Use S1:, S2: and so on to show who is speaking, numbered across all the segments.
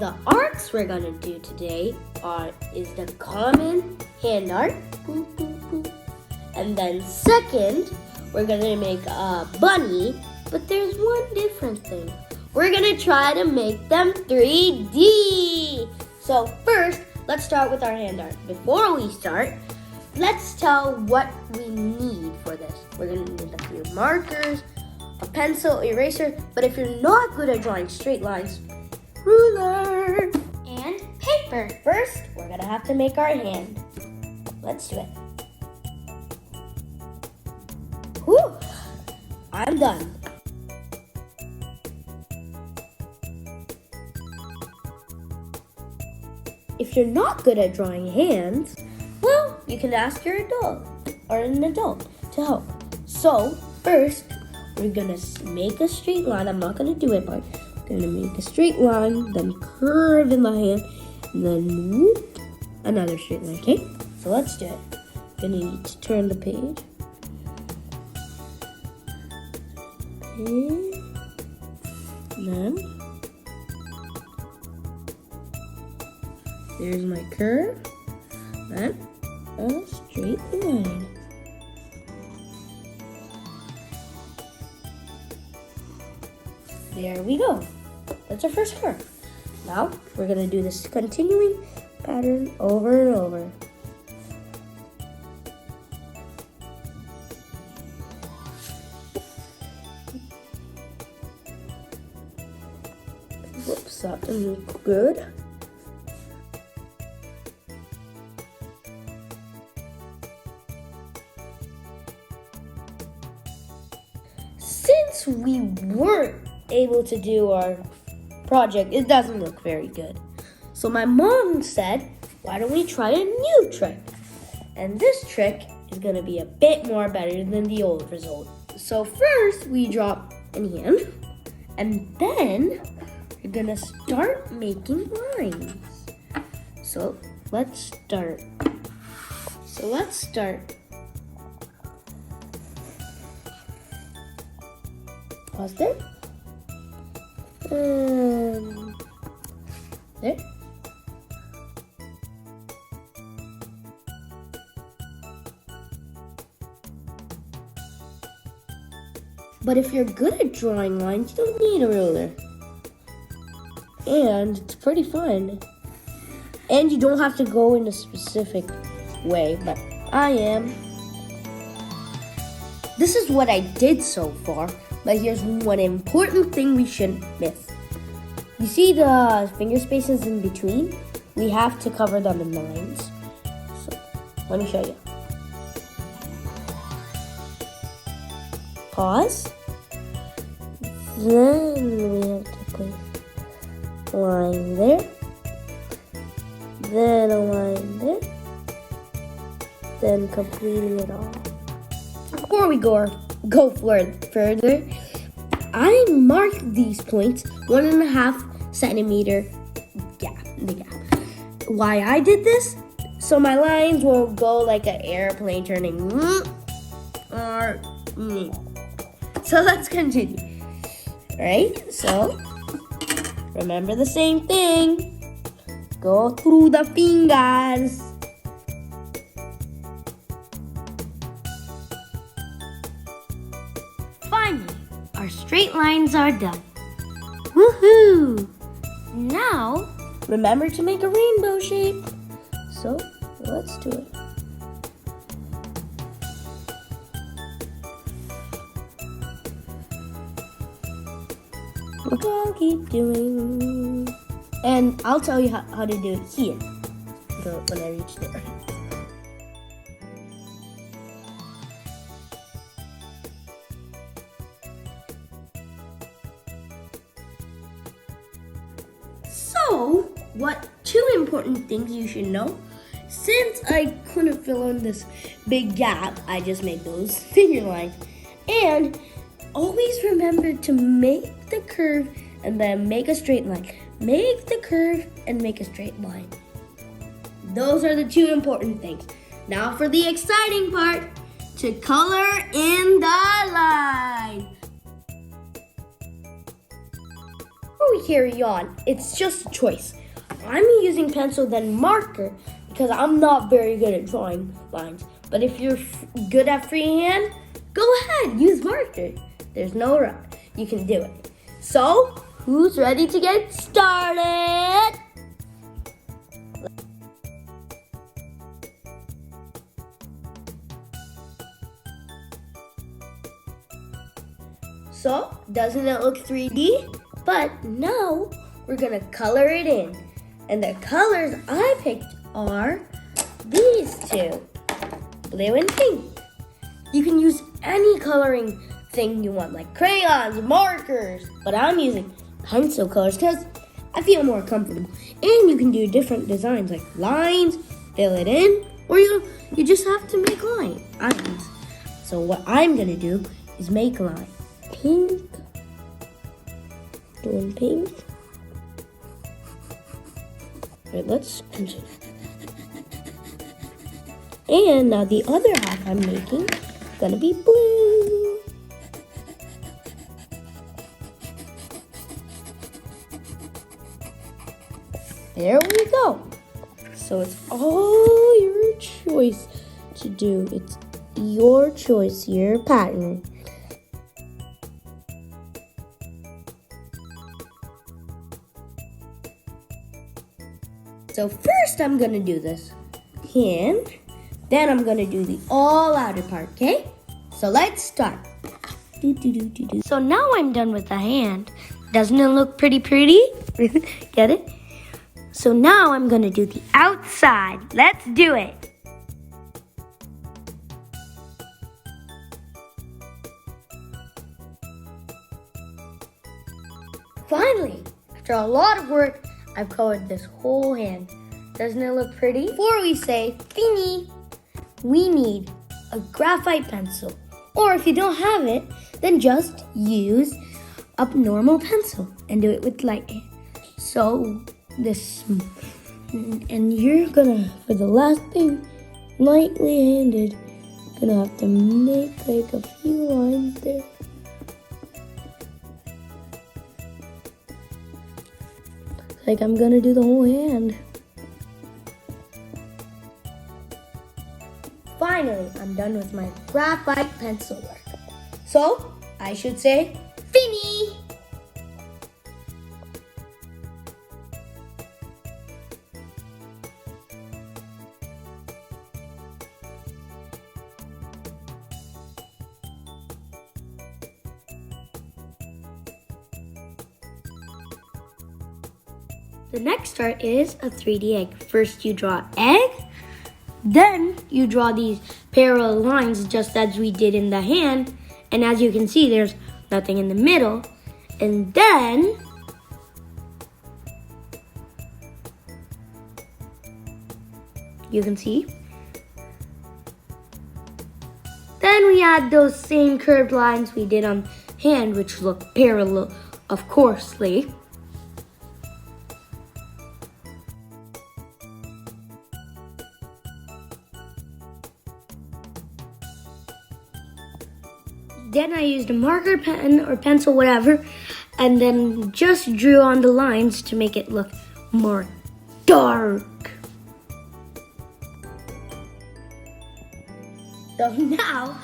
S1: the arts we're gonna do today is the common hand art. And then second, we're gonna make a bunny, but there's one different thing. We're gonna try to make them 3D. So first, let's start with our hand art. Before we start, let's tell what we need for this. We're gonna need a few markers, a pencil, eraser, but if you're not good at drawing straight lines, ruler,
S2: and paper.
S1: First, we're gonna have to make our hand. Let's do it. Whew, I'm done. If you're not good at drawing hands, well, you can ask your adult or an adult to help. So first, we're gonna make a straight line. I'm not gonna do it, but I'm gonna make a straight line, then curve in the hand, and then whoop, another straight line, okay? So let's do it. Gonna need to turn the page. Okay. And then there's my curve, then a straight line. There we go. That's our first curve. Now we're gonna do this continuing pattern over and over. Whoops, that doesn't look good. Since we weren't able to do our project, it doesn't look very good. So my mom said, why don't we try a new trick? And this trick is gonna be a bit more better than the old result. So first we drop an hand, and then we're gonna start making lines. So let's start. Pause there. There. But if you're good at drawing lines, you don't need a ruler. And it's pretty fun. And you don't have to go in a specific way, but I am. This is what I did so far, but here's one important thing we shouldn't miss. You see the finger spaces in between? We have to cover them in lines. So, let me show you. Pause. Then we have to place a line there. Then a line there. Then completing it all. Before we go further, I marked these points 1.5 centimeter gap. Why I did this? So my lines won't go like an airplane turning. So let's continue. Alright, so remember the same thing. Go through the fingers.
S2: Finally, our straight lines are done. Woohoo! Now,
S1: Remember to make a rainbow shape. So let's do it. I'll keep doing. And I'll tell you how to do it here. When I reach there. So, what 2 important things you should know? Since I couldn't fill in this big gap, I just made those finger lines. And always remember to make the curve and then make a straight line. Make the curve and make a straight line. Those are the 2 important things. Now for the exciting part, to color in the line. we carry on, it's just a choice. I'm using pencil then marker because I'm not very good at drawing lines. But if you're good at freehand, go ahead, use marker. There's no rush. You can do it. So, who's ready to get started? So, doesn't it look 3D? But now we're gonna color it in. And the colors I picked are these two, blue and pink. You can use any coloring thing you want, like crayons, markers, but I'm using pencil colors because I feel more comfortable. And you can do different designs like lines, fill it in, or you just have to make lines. So what I'm gonna do is make a line. Pink, doing pink. Right, let's continue. And now the other half I'm making is gonna be blue. There we go. So it's all your choice to do. It's your choice, your pattern. So first I'm gonna do this hand, then I'm gonna do the all outer part, okay? So let's start.
S2: So now I'm done with the hand. Doesn't it look pretty? Get it? So now I'm gonna do the outside. Let's do it.
S1: Finally, after a lot of work, I've colored this whole hand. Doesn't it look pretty? Before we say fini, we need a graphite pencil. Or if you don't have it, then just use a normal pencil and do it with light. So this, and you're gonna, for the last thing, lightly handed, gonna have to make like a few lines there. Like I'm gonna do the whole hand. Finally, I'm done with my graphite pencil work. So, I should say, fini!
S2: The next art is a 3D egg. First you draw egg, then you draw these parallel lines just as we did in the hand. And as you can see, there's nothing in the middle. And then you can see. Then we add those same curved lines we did on hand, which look parallel, of coursely. Then I used a marker pen or pencil, whatever, and then just drew on the lines to make it look more dark.
S1: So now,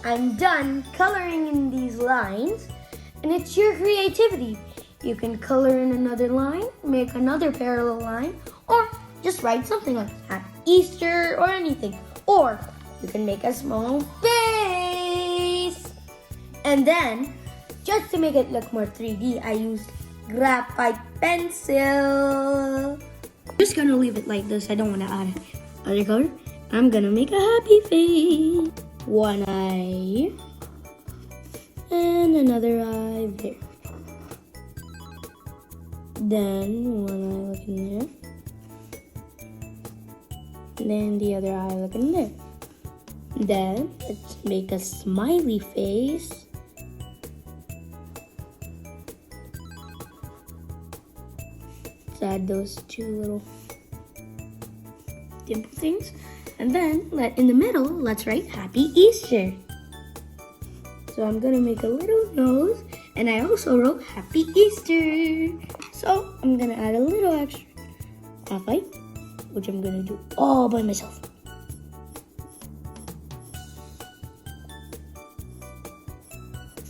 S1: I'm done coloring in these lines, and it's your creativity. You can color in another line, make another parallel line, or just write something like Happy Easter or anything. Or you can make a small face. And then, just to make it look more 3D, I used graphite pencil.
S2: Just gonna leave it like this. I don't want to add other color. I'm gonna make a happy face. One eye and another eye there. Then one eye looking there. And then the other eye looking there. Then let's make a smiley face. Let's add those two little dimple things. And then in the middle, let's write Happy Easter. So I'm gonna make a little nose And I also wrote Happy Easter. So I'm gonna add a little extra graphite, which I'm gonna do all by myself.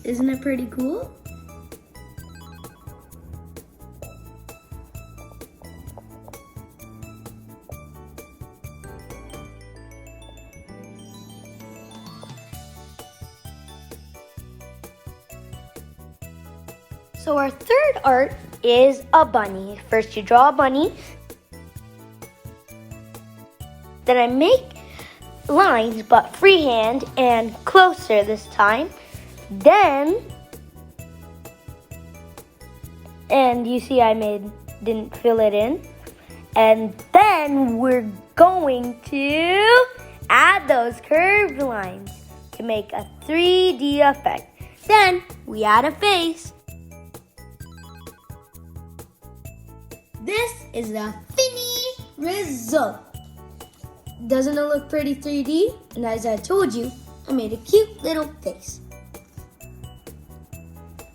S2: Isn't it pretty cool? So our third art is a bunny. First you draw a bunny. Then I make lines but freehand and closer this time. Then, and you see I didn't fill it in. And then we're going to add those curved lines to make a 3D effect. Then we add a face. This is the finished result. Doesn't it look pretty 3D? And as I told you, I made a cute little face.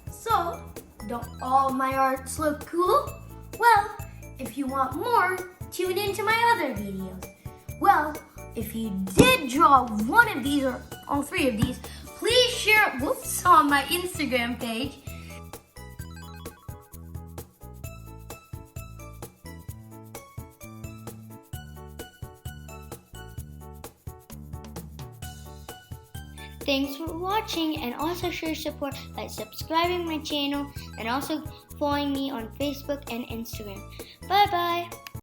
S2: So, don't all my arts look cool? Well, if you want more, tune into my other videos. Well, if you did draw one of these or all three of these, please share it on my Instagram page. Thanks for watching, and also show your support by subscribing my channel and also following me on Facebook and Instagram. Bye bye!